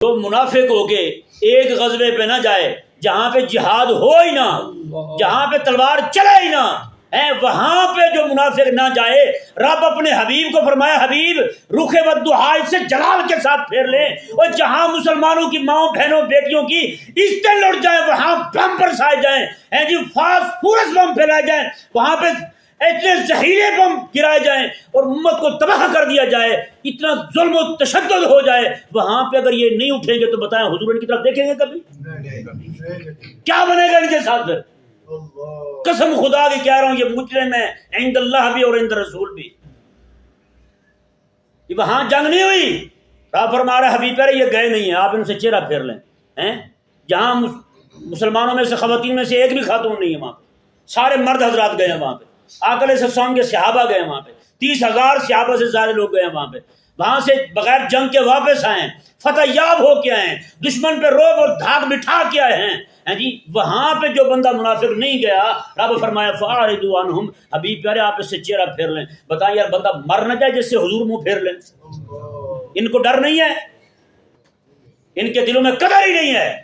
تو منافق ہو کے ایک غزوے پہ نہ جائے جہاں پہ جہاد ہو ہی نہ، جہاں پہ تلوار چلے ہی نہ، وہاں پہ جو منافق نہ جائے، رب اپنے حبیب کو فرمایا حبیب رخ والضحیٰ سے جلال کے ساتھ پھیر لیں، اور جہاں مسلمانوں کی ماؤں بہنوں بیٹیوں کی عزتیں لٹ جائیں وہاں بم برسائے جائیں، جی فاسفورس بم پھیلائے جائیں، وہاں پہ اتنے زہریلے بم گرائے جائیں اور امت کو تباہ کر دیا جائے، اتنا ظلم و تشدد ہو جائے، وہاں پہ اگر یہ نہیں اٹھیں گے تو بتائیں حضور ان کی طرف دیکھیں گے کبھی؟ کیا بنے گا ان کے ساتھ پھر؟ قسم خدا کی کہہ رہا ہوں یہ مجرم ہے عند اللہ بھی اور عند رسول بھی۔ وہاں جنگ نہیں ہوئی، آپ فرما رہے حبیب پہ یہ گئے نہیں ہیں، آپ ان سے چہرہ پھیر لیں، جہاں مسلمانوں میں سے خواتین میں سے ایک بھی خاتون نہیں ہے وہاں پہ، سارے مرد حضرات گئے ہیں وہاں پہ، آقا علیہ السلام کے صحابہ گئے وہاں پہ، 30,000 صحابہ سے زیادہ لوگ گئے وہاں پہ، وہاں سے بغیر جنگ کے واپس آئے ہیں، فتح یاب ہو کے آئے ہیں، دشمن پہ روب اور دھاک بٹھا کے آئے ہیں جی۔ وہاں پہ جو بندہ منافق نہیں گیا، رب فرمایا فاعرضوا عنہم، حبیب پیارے آپ اس سے چہرہ پھیر لیں۔ بتائیں یار بندہ مر نہ جائے جس سے حضور منہ پھیر لیں؟ ان کو ڈر نہیں ہے، ان کے دلوں میں قدر ہی نہیں ہے۔